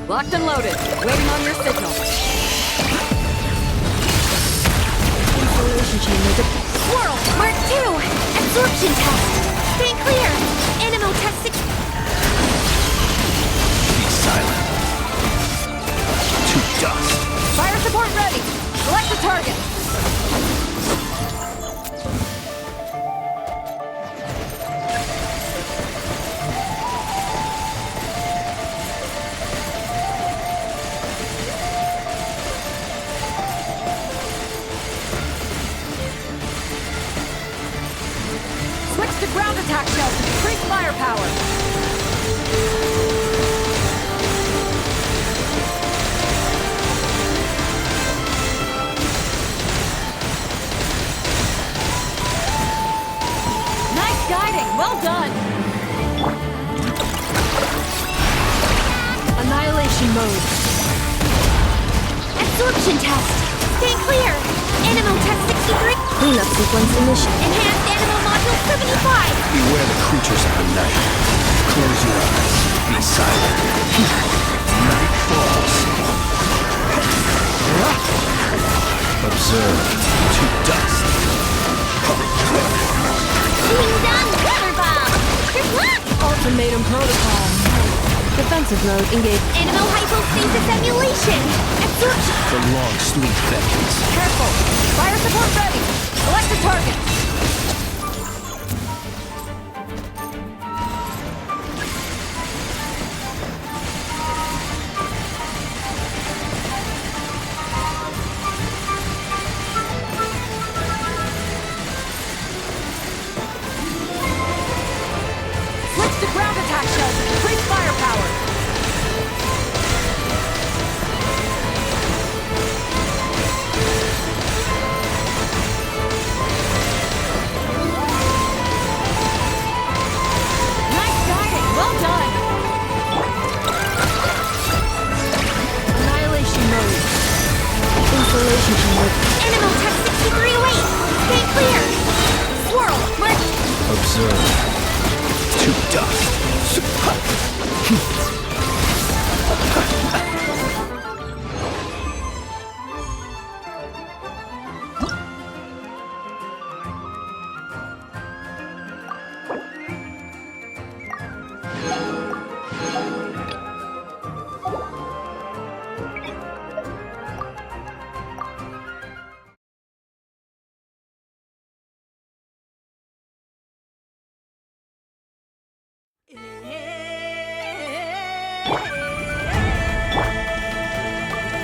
Locked and loaded. Waiting on your signal. Installation chamber. Swirl! Mark 2! Absorption test! Stay clear! Animal test 6... Be silent. To dust. Fire support ready. Select the target. Switch to ground attack shells to increase firepower. Nice guiding, well done. Annihilation mode. Absorption test! Stay clear! Animal test 63... Cleanup sequence initial. Enhanced animal module 75! Beware the creatures of the night. Close your eyes. Be silent. Night falls. Observe. To dust. Being done! Water bomb! Good luck! Ultimatum protocol. Defensive mode engaged. Animal hypostasis emulation! Absorption... For long, sweet vengeance. Careful. Fire support ready. Select the target. Switch to ground attack shells to increase firepower. Nice guiding, well done. Annihilation mode. Installation chamber. Animal test 6308! Stay clear! Swirl! Mark... Observe. To dust.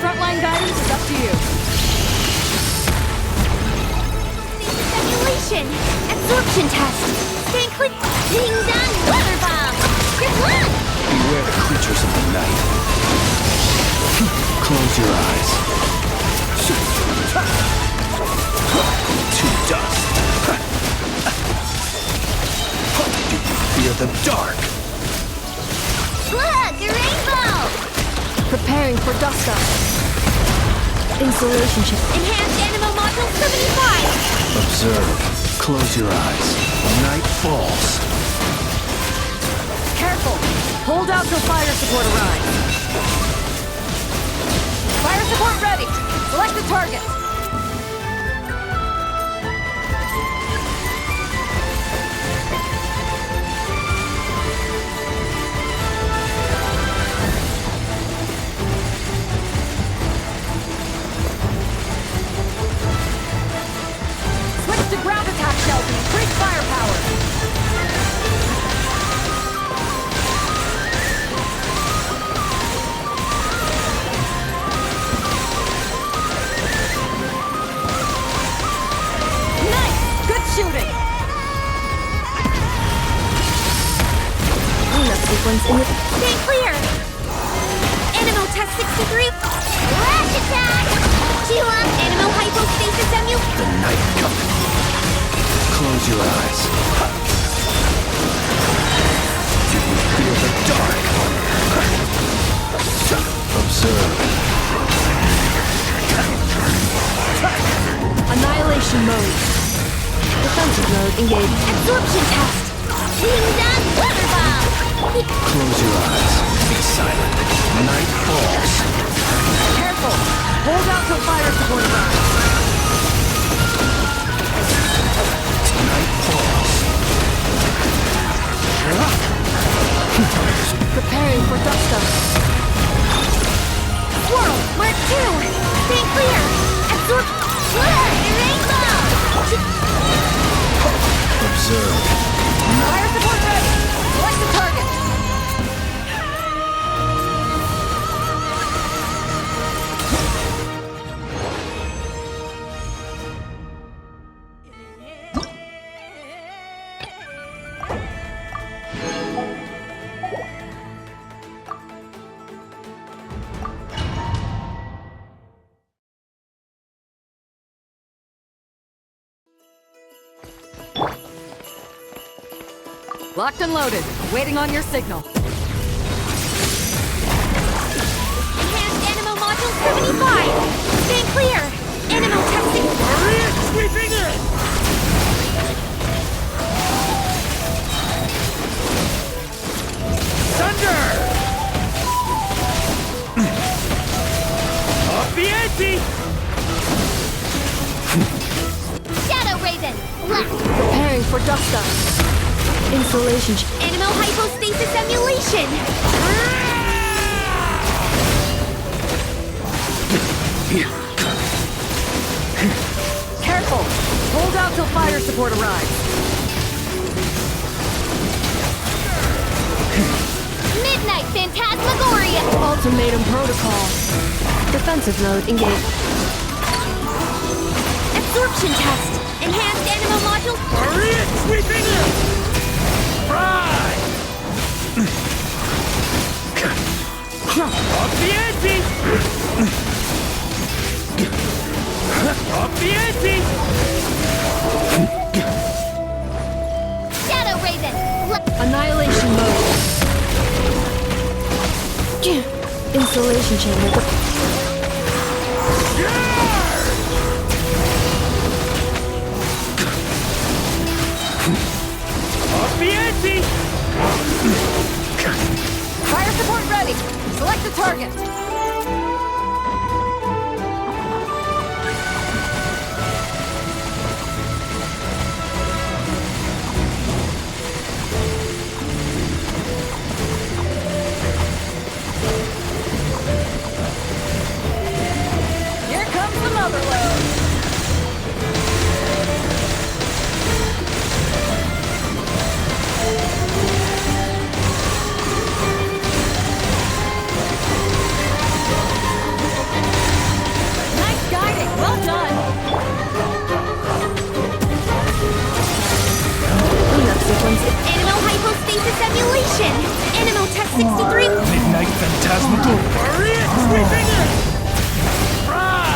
Frontline guidance is up to you. Simulation! Absorption test! Stay clear! Being done! Water bomb! Good luck! Beware the creatures of the night. Close your eyes. To dust. Do you fear the dark? Look! A rainbow! Preparing for dust up. Installation chamber. Enhanced animal module 75! Observe. Close your eyes. Night falls. Careful. Hold out till fire support arrives. Fire support ready. Select the target. Switch to ground attack shells and increase firepower. Nice! Good shooting! Cleanup sequence initial. Stay clear! Animal test 63... Flash attack! Sheila! Animal hypostasis emulation! The night coming. Close your eyes. Do you feel the dark? Observe. Annihilation mode. Defensive mode engaged. Absorption test! Being done! Water bomb! Close your eyes. Be silent. Night falls. Careful! Hold out till fire support arrives. Night falls. Preparing for dust-up. Swirl, Mark 2! Stay clear! Absorb... Rainbow! Observe. Fire support ready! Select the target! Locked and loaded. Waiting on your signal. Enhanced Animo Module 75! Stay clear! Animo testing... Hurry it! Sweeping in! Thunder! Up the ante! Shadow Raven! Left! Preparing for dust-up. Installation. Animo Hypostasis Emulation! Careful! Hold out till fire support arrives. Midnight Phantasmagoria! Ultimatum protocol. Defensive mode engaged. Absorption test! Enhanced Animo Module... Hurry it! Sweeping in! Fry! Up the ante! Up the ante! Shadow Raven! Annihilation mode. Installation chamber. Up the ante! Fire support ready! Select the target! Here comes the mother load! Nice guiding! Well done! Cleanup sequence. Animo Hypostasis Emulation! Animo Test 63... Midnight Phantasmagoria. Hurry it! Sweeping in! Fry!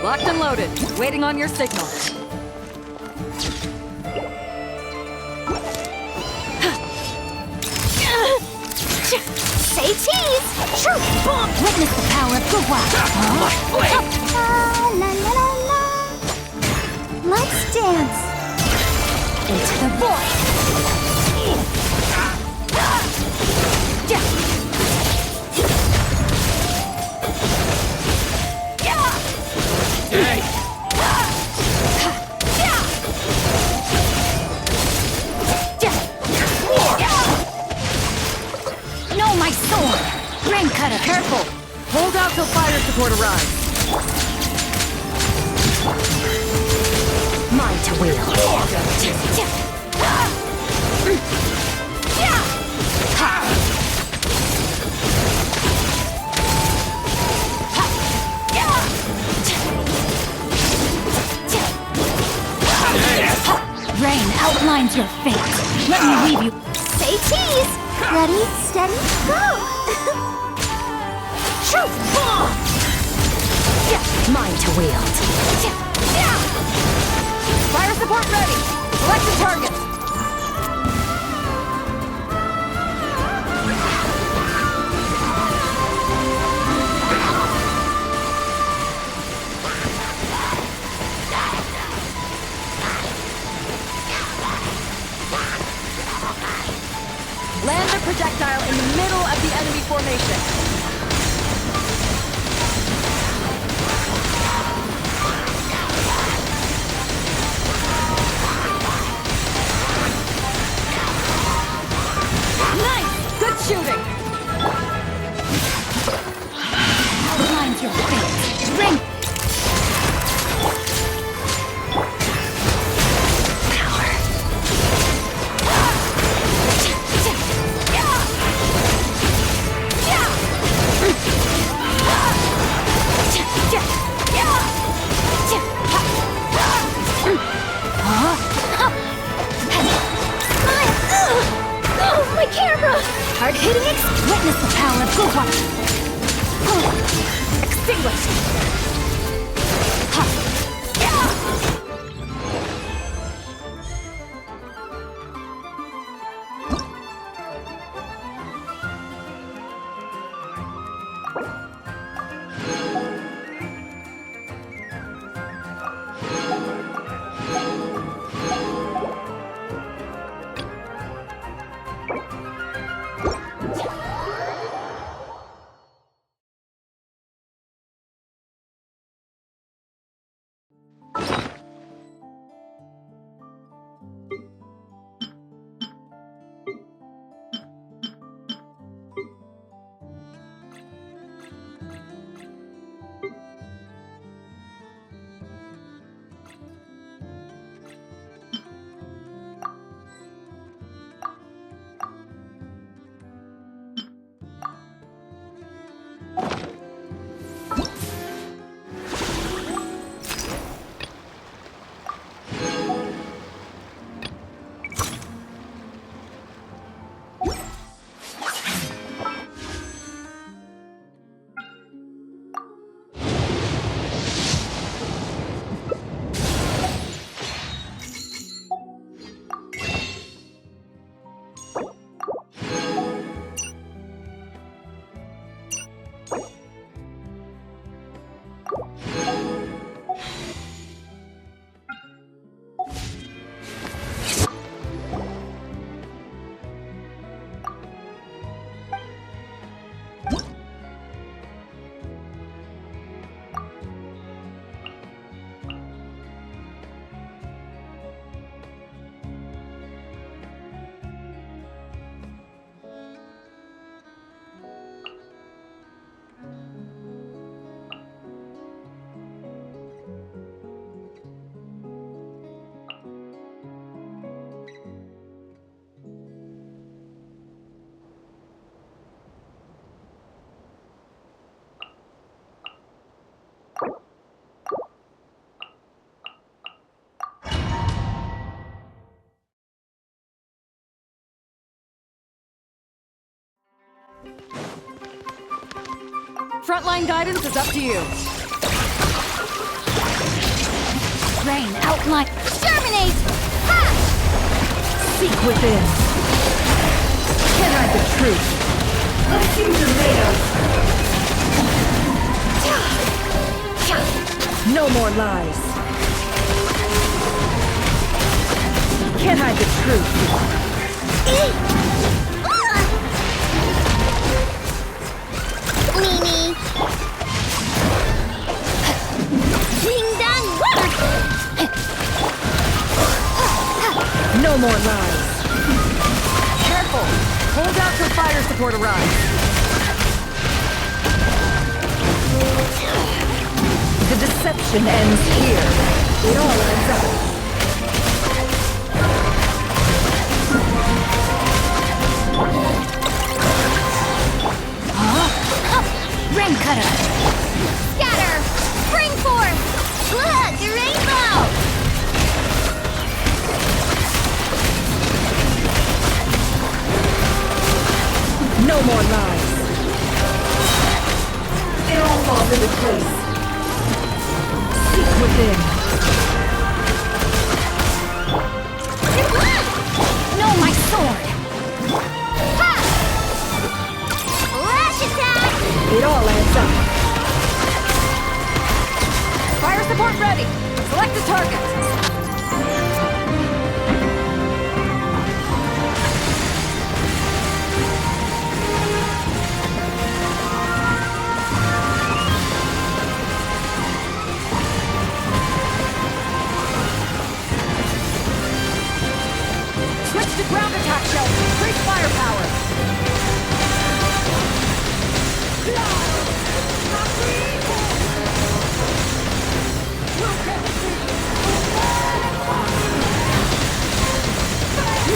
Locked and loaded. Waiting on your signal. Say cheese! Sure! Bomb! Witness the power of the wild! La la la la! Let's dance! Into the void! Hey! Careful! Hold out till fire support arrives. Mine to wield. Rain outlines your fate. Let me leave you. Say cheese! Ready, steady, go! Shoot! Mine to wield. Fire support ready! Select the target! Land the projectile in the middle of the enemy formation. Nice! Good shooting! Outlines your fate. Ring! Power. Oh, my camera! Hard hitting it. Witness the power of good watch. Extinguished. Frontline guidance is up to you. Rain outline. Exterminate! Ha! Seek within. Can hide the truth. Let's see tomatoes. No more lies. Can't hide the truth. Mimi. Ding dong. No more lies. Careful. Hold out till fire support arrives. deception ends here. It all ends up. Rain cutter! Scatter! Spring force! Look, the rainbow! No more lies. It all falls into place. Seek within. No, my sword! Ha! Lash attack! It all adds up. Fire support ready. Select a target. Switch to ground attack shells. Increase firepower.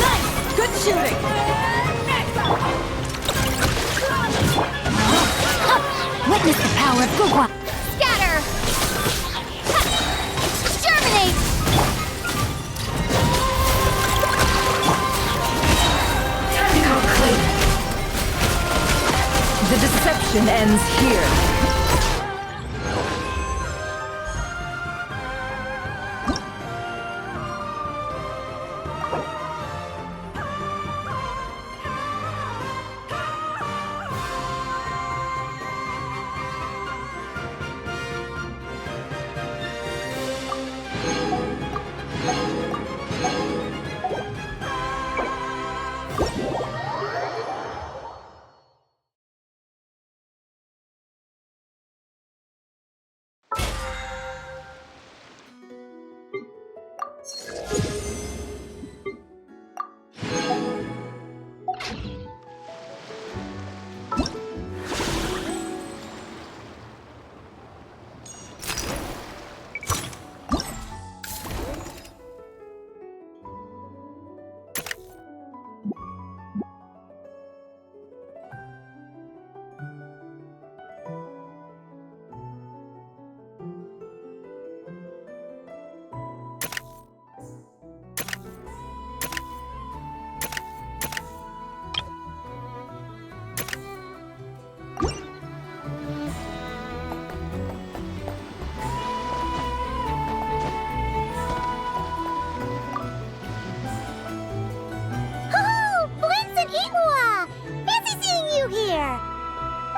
Nice! Good shooting! Witness the power of Gugwa! Scatter! Ha! Germinate! Tactical clean. The deception ends here.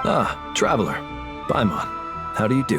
Ah, Traveler. Paimon. How do you do?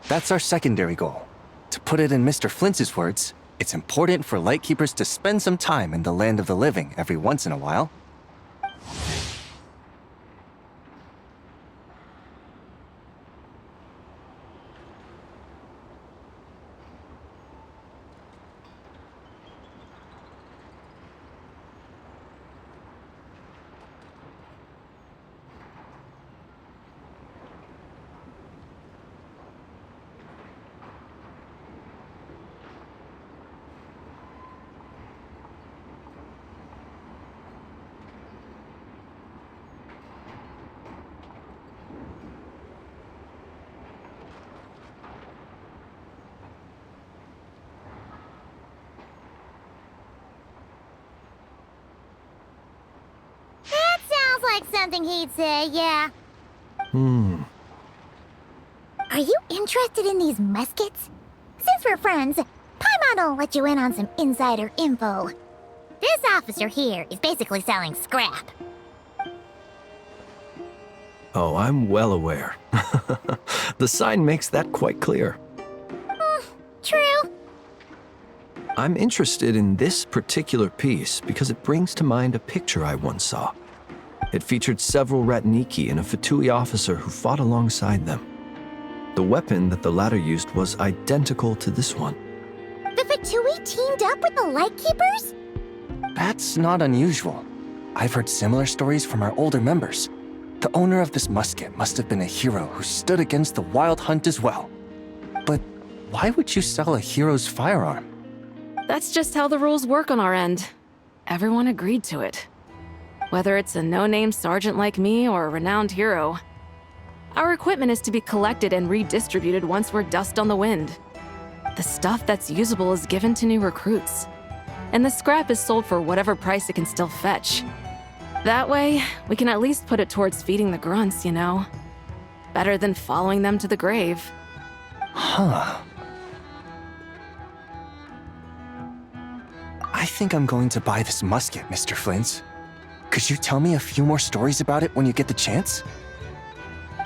That's our secondary goal. To put it in Mr. Flintz's words, it's important for Lightkeepers to spend some time in the land of the living every once in a while. Like something he'd say, yeah. Are you interested in these muskets? Since we're friends, Paimon will let you in on some insider info. This officer here is basically selling scrap. Oh, I'm well aware. The sign makes that quite clear. True. I'm interested in this particular piece because it brings to mind a picture I once saw. It featured several Ratniki and a Fatui officer who fought alongside them. The weapon that the latter used was identical to this one. The Fatui teamed up with the Lightkeepers? That's not unusual. I've heard similar stories from our older members. The owner of this musket must have been a hero who stood against the Wild Hunt as well. But why would you sell a hero's firearm? That's just how the rules work on our end. Everyone agreed to it. Whether it's a no-name sergeant like me or a renowned hero. Our equipment is to be collected and redistributed once we're dust on the wind. The stuff that's usable is given to new recruits. And the scrap is sold for whatever price it can still fetch. That way, we can at least put it towards feeding the grunts, you know? Better than following them to the grave. Huh. I think I'm going to buy this musket, Mr. Flint. Could you tell me a few more stories about it when you get the chance?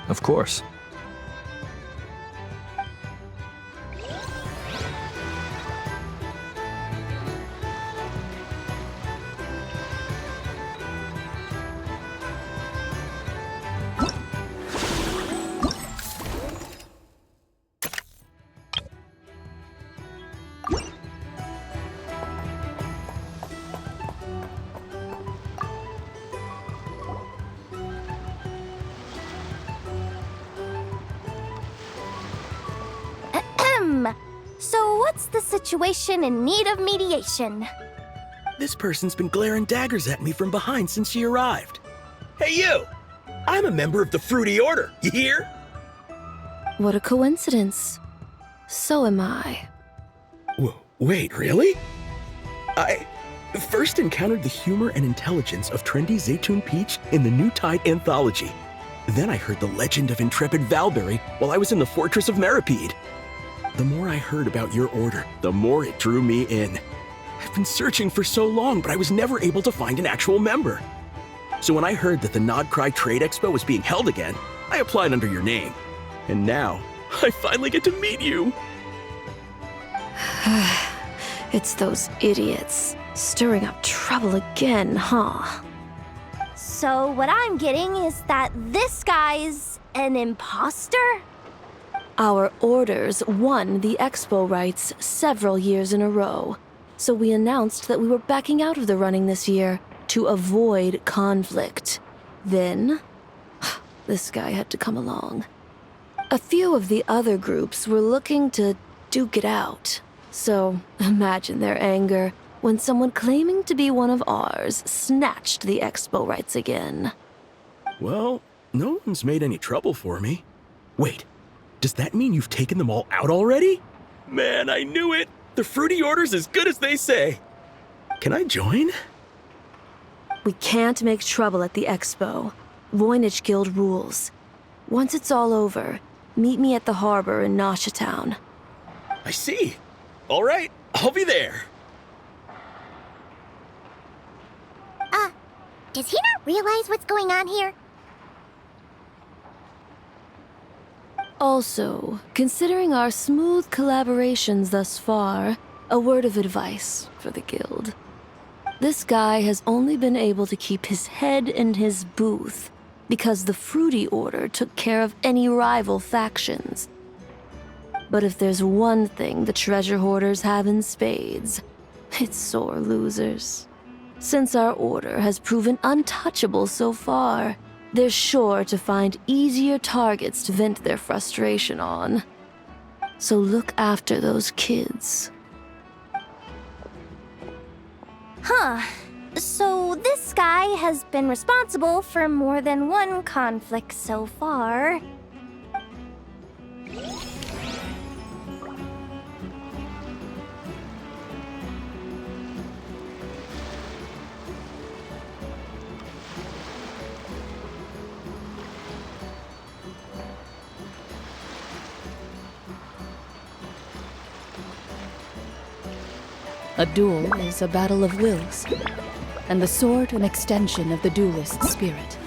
Of course. So what's the situation in need of mediation? This person's been glaring daggers at me from behind since she arrived. Hey, you! I'm a member of the Fruity Order, you hear? What a coincidence. So am I. Wait, really? I first encountered the humor and intelligence of trendy Zaytun Peach in the New Tide anthology. Then I heard the legend of intrepid Valberry while I was in the Fortress of Meripede. The more I heard about your order, the more it drew me in. I've been searching for so long, but I was never able to find an actual member. So when I heard that the Nodcry Trade Expo was being held again, I applied under your name. And now, I finally get to meet you. It's those idiots. Stirring up trouble again, huh? So what I'm getting is that this guy's an imposter? Our orders won the expo rights several years in a row, so we announced that we were backing out of the running this year to avoid conflict. Then, this guy had to come along. A few of the other groups were looking to duke it out, so imagine their anger when someone claiming to be one of ours snatched the expo rights again. Well, no one's made any trouble for me. Wait. Does that mean you've taken them all out already? Man, I knew it! The Fruity Order's as good as they say! Can I join? We can't make trouble at the expo. Voynich Guild rules. Once it's all over, meet me at the harbor in Nasha Town. I see. All right, I'll be there. Does he not realize what's going on here? Also, considering our smooth collaborations thus far, a word of advice for the guild. This guy has only been able to keep his head in his booth because the Fruity Order took care of any rival factions. But if there's one thing the treasure hoarders have in spades, it's sore losers. Since our order has proven untouchable so far, they're sure to find easier targets to vent their frustration on. So look after those kids. Huh. So this guy has been responsible for more than one conflict so far. A duel is a battle of wills, and the sword an extension of the duelist's spirit.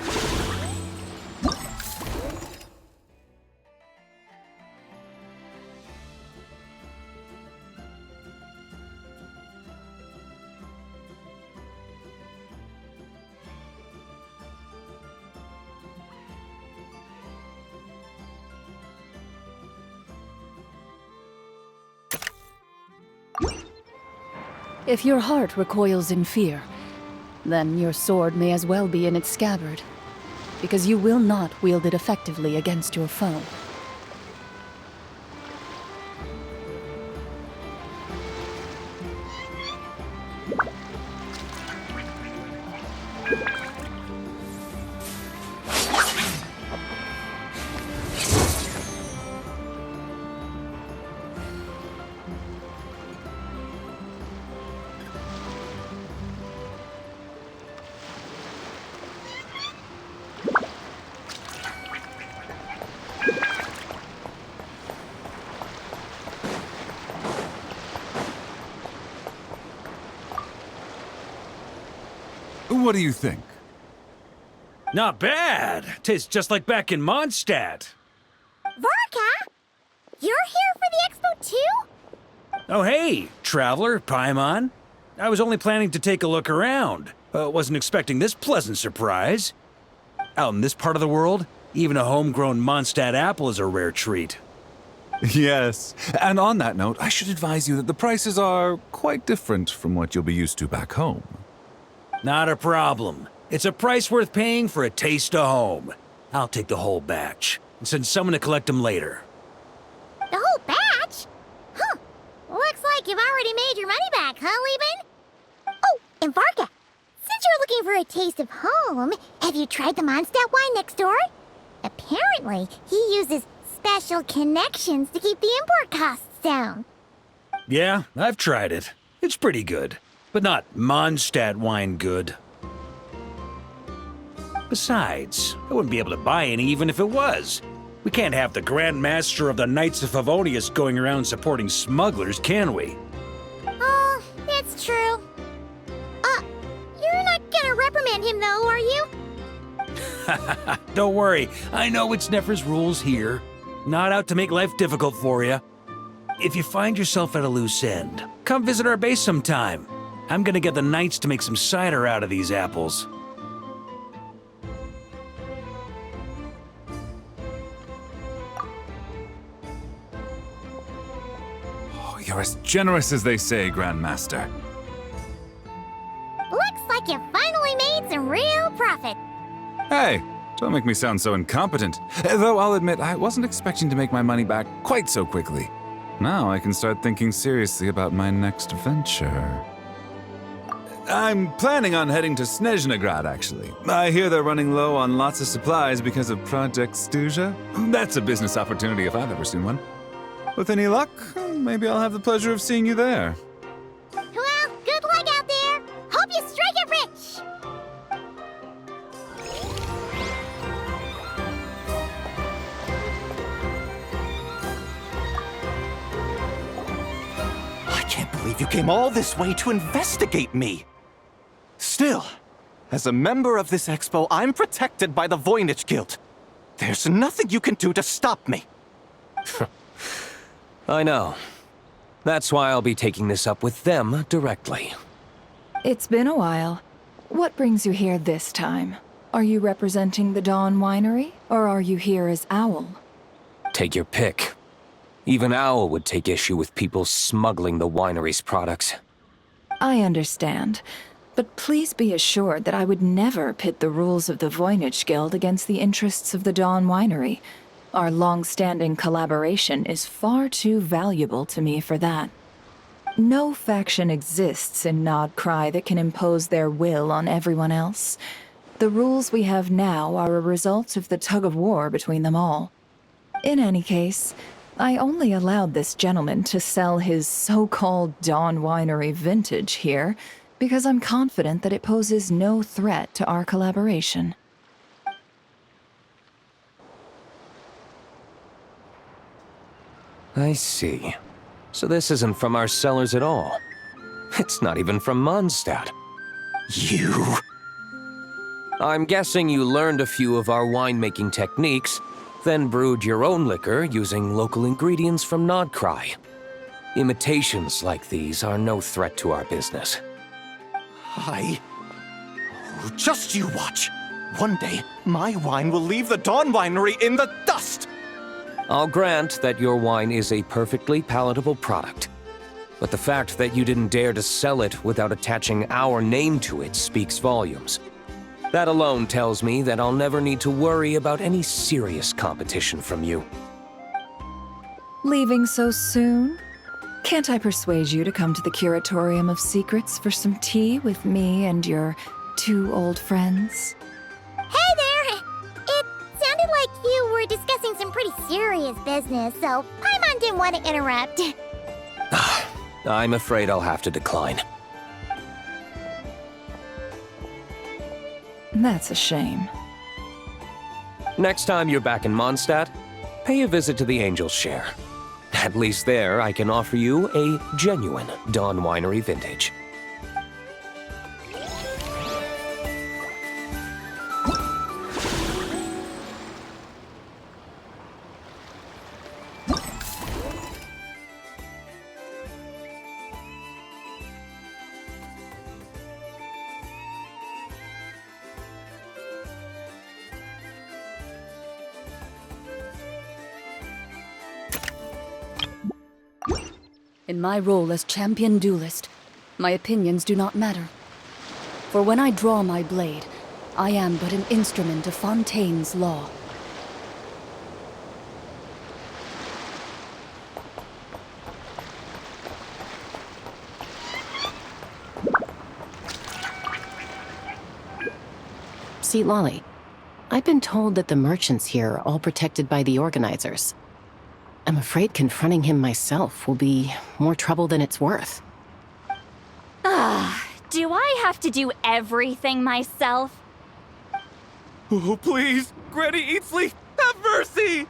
If your heart recoils in fear, then your sword may as well be in its scabbard, because you will not wield it effectively against your foe. What do you think? Not bad. Tastes just like back in Mondstadt. Varka? You're here for the expo too? Oh, hey, traveler, Paimon. I was only planning to take a look around. Wasn't expecting this pleasant surprise. Out in this part of the world, even a homegrown Mondstadt apple is a rare treat. Yes. And on that note, I should advise you that the prices are quite different from what you'll be used to back home. Not a problem. It's a price worth paying for a taste of home. I'll take the whole batch and send someone to collect them later. The whole batch? Huh. Looks like you've already made your money back, huh, Lieben? Oh, and Varka, since you're looking for a taste of home, have you tried the Mondstadt wine next door? Apparently, he uses special connections to keep the import costs down. Yeah, I've tried it. It's pretty good, but not Mondstadt wine good. Besides, I wouldn't be able to buy any even if it was. We can't have the Grand Master of the Knights of Favonius going around supporting smugglers, can we? Oh, that's true. You're not gonna reprimand him though, are you? Don't worry, I know it's Nefer's rules here. Not out to make life difficult for you. If you find yourself at a loose end, come visit our base sometime. I'm gonna get the Knights to make some cider out of these apples. Oh, you're as generous as they say, Grandmaster. Looks like you finally made some real profit. Hey, don't make me sound so incompetent. Though I'll admit, I wasn't expecting to make my money back quite so quickly. Now I can start thinking seriously about my next venture. I'm planning on heading to Snezhnograd, actually. I hear they're running low on lots of supplies because of Project Stuja. That's a business opportunity if I've ever seen one. With any luck, maybe I'll have the pleasure of seeing you there. Well, good luck out there. Hope you strike it rich. I can't believe you came all this way to investigate me. Still, as a member of this expo, I'm protected by the Voynich Guild. There's nothing you can do to stop me. I know. That's why I'll be taking this up with them directly. It's been a while. What brings you here this time? Are you representing the Dawn Winery, or are you here as Owl? Take your pick. Even Owl would take issue with people smuggling the winery's products. I understand, but please be assured that I would never pit the rules of the Voynich Guild against the interests of the Dawn Winery. Our long-standing collaboration is far too valuable to me for that. No faction exists in Nodcry that can impose their will on everyone else. The rules we have now are a result of the tug-of-war between them all. In any case, I only allowed this gentleman to sell his so-called Dawn Winery vintage here because I'm confident that it poses no threat to our collaboration. I see. So this isn't from our cellars at all. It's not even from Mondstadt. You... I'm guessing you learned a few of our winemaking techniques, then brewed your own liquor using local ingredients from Nodcry. Imitations like these are no threat to our business. Oh, just you watch. One day, my wine will leave the Dawn Winery in the dust! I'll grant that your wine is a perfectly palatable product. But the fact that you didn't dare to sell it without attaching our name to it speaks volumes. That alone tells me that I'll never need to worry about any serious competition from you. Leaving so soon? Can't I persuade you to come to the Curatorium of Secrets for some tea with me and your 2 old friends? Hey there! It sounded like you were discussing some pretty serious business, so Paimon didn't want to interrupt. I'm afraid I'll have to decline. That's a shame. Next time you're back in Mondstadt, pay a visit to the Angel's Share. At least there, I can offer you a genuine Dawn Winery vintage. In my role as champion duelist, my opinions do not matter. For when I draw my blade, I am but an instrument of Fontaine's law. See, Lolly, I've been told that the merchants here are all protected by the organizers. I'm afraid confronting him myself will be more trouble than it's worth. Do I have to do everything myself? Oh, please! Granny Eatsley, have mercy!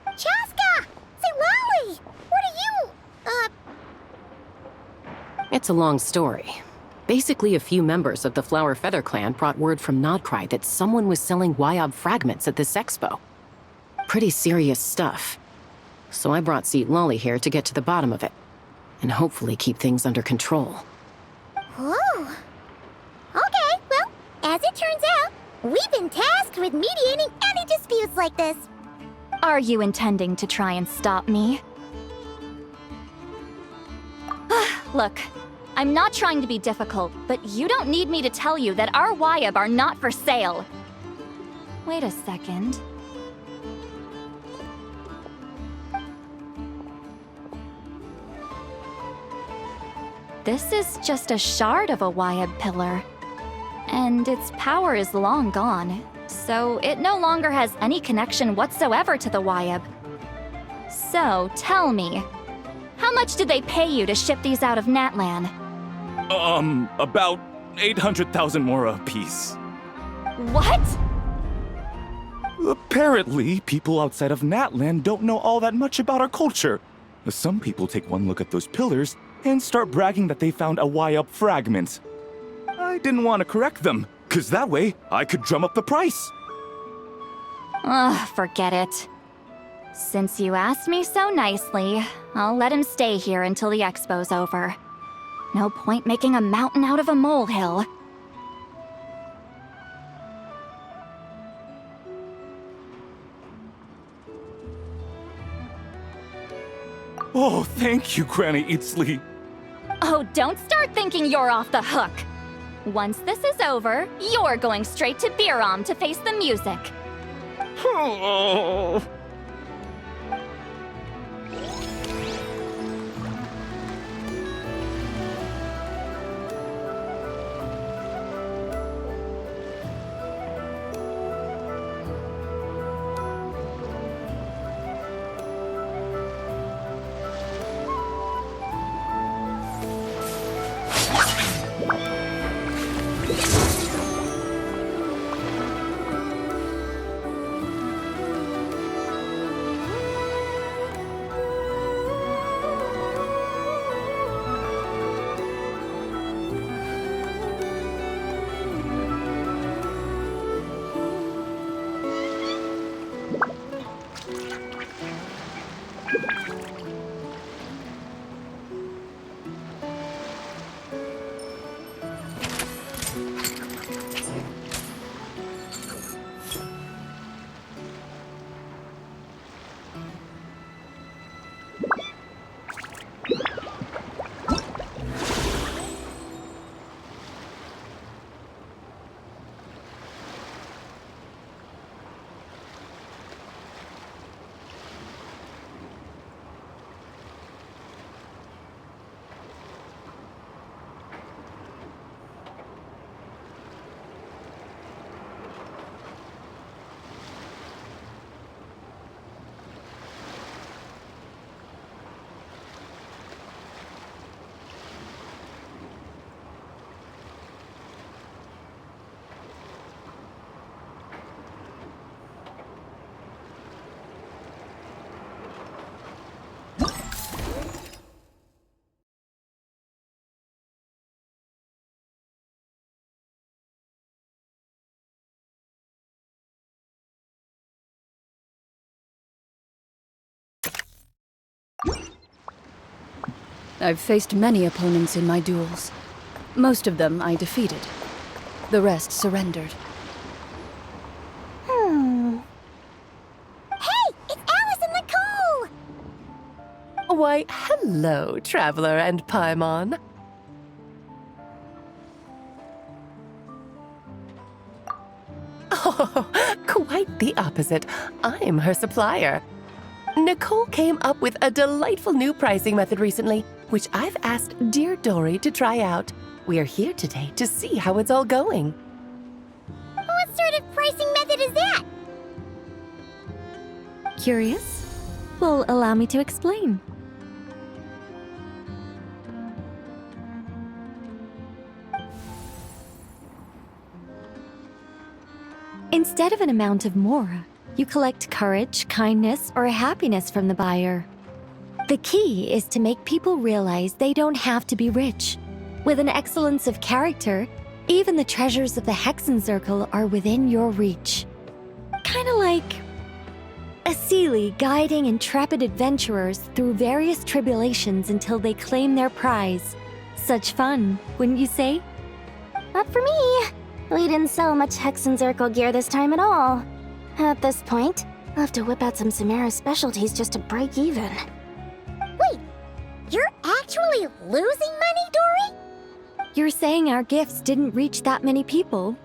Chaska! Say, Lolly! What are you, It's a long story. Basically, a few members of the Flower Feather clan brought word from Nodcry that someone was selling Wyob fragments at this expo. Pretty serious stuff. So I brought Seat Lolly here to get to the bottom of it, and hopefully keep things under control. Whoa. Okay, well, as it turns out, we've been tasked with mediating any disputes like this. Are you intending to try and stop me? Look, I'm not trying to be difficult, but you don't need me to tell you that our Wyob are not for sale. Wait a second. This is just a shard of a Wyob pillar, and its power is long gone, so it no longer has any connection whatsoever to the Wyob. So, tell me, how much did they pay you to ship these out of Natlan? About 800,000 more apiece. What? Apparently, people outside of Natlan don't know all that much about our culture. Some people take one look at those pillars and start bragging that they found a Wyob fragment. I didn't want to correct them, because that way I could drum up the price. Ugh, forget it. Since you asked me so nicely, I'll let him stay here until the expo's over. No point making a mountain out of a molehill. Oh, thank you, Granny Eatsley. Oh, don't start thinking you're off the hook. Once this is over, you're going straight to Biram to face the music. Oh. I've faced many opponents in my duels. Most of them I defeated. The rest surrendered. Hey, it's Alice and Nicole! Why, hello, Traveler and Paimon. Oh, quite the opposite. I'm her supplier. Nicole came up with a delightful new pricing method recently, which I've asked dear Dory to try out. We're here today to see how it's all going. What sort of pricing method is that? Curious? Well, allow me to explain. Instead of an amount of mora, you collect courage, kindness, or happiness from the buyer. The key is to make people realize they don't have to be rich. With an excellence of character, even the treasures of the Hexencircle are within your reach. Kinda like a Seelie guiding intrepid adventurers through various tribulations until they claim their prize. Such fun, wouldn't you say? Not for me. We didn't sell much Hexencircle gear this time at all. At this point, I'll have to whip out some Samara specialties just to break even. Wait, you're actually losing money, Dory? You're saying our gifts didn't reach that many people?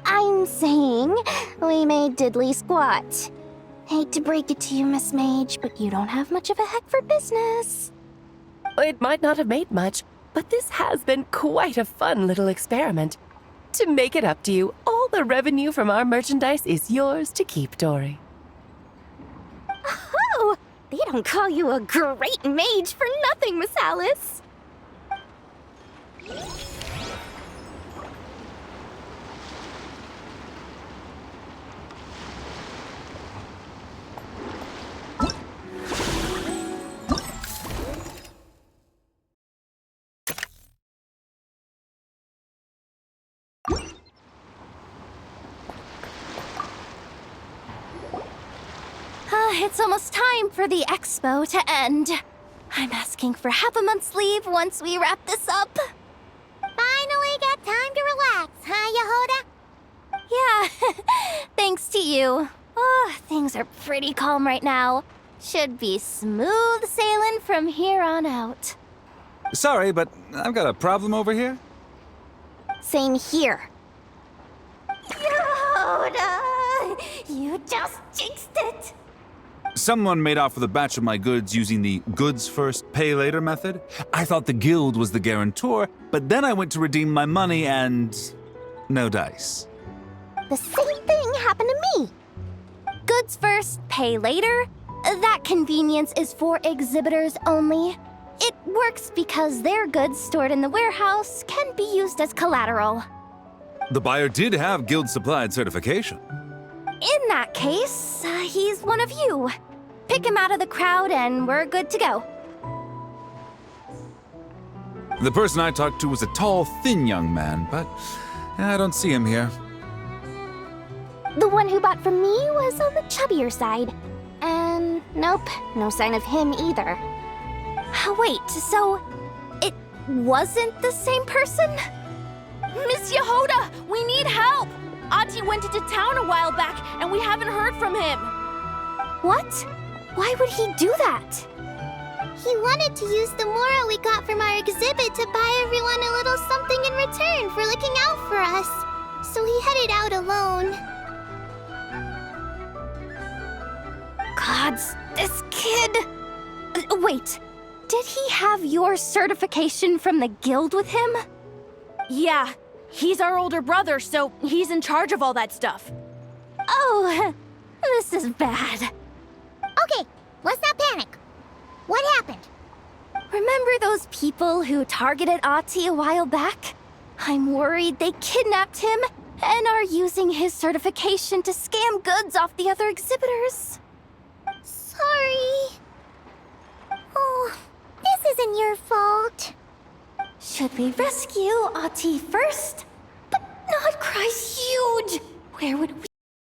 I'm saying we made diddly squat. Hate to break it to you, Miss Mage, but you don't have much of a heck for business. It might not have made much, but this has been quite a fun little experiment. To make it up to you, all the revenue from our merchandise is yours to keep, Dory. Oh, they don't call you a great mage for nothing, Miss Alice. It's almost time for the expo to end. I'm asking for half a month's leave once we wrap this up. Finally got time to relax, huh, Yehoda? Yeah, thanks to you. Oh, things are pretty calm right now. Should be smooth sailing from here on out. Sorry, but I've got a problem over here. Same here. Yehoda! You just jinxed it! Someone made off with a batch of my goods using the goods first, pay later method. I thought the guild was the guarantor, but then I went to redeem my money and no dice. The same thing happened to me. Goods first, pay later? That convenience is for exhibitors only. It works because their goods stored in the warehouse can be used as collateral. The buyer did have guild supplied certification. In that case, he's one of you. Pick him out of the crowd and we're good to go. The person I talked to was a tall, thin young man, but I don't see him here. The one who bought from me was on the chubbier side. And nope, no sign of him either. Wait, so it wasn't the same person? Miss Yehoda, we need help! Ati went into town a while back, and we haven't heard from him. What? Why would he do that? He wanted to use the mora we got from our exhibit to buy everyone a little something in return for looking out for us. So he headed out alone. Gods, this kid... Wait, did he have your certification from the guild with him? Yeah, he's our older brother, so he's in charge of all that stuff. Oh, this is bad. Okay, let's not panic. What happened? Remember those people who targeted Ati a while back? I'm worried they kidnapped him and are using his certification to scam goods off the other exhibitors. Sorry. Oh, this isn't your fault. Should we rescue Ati first? But Nodcry's huge. Where would we...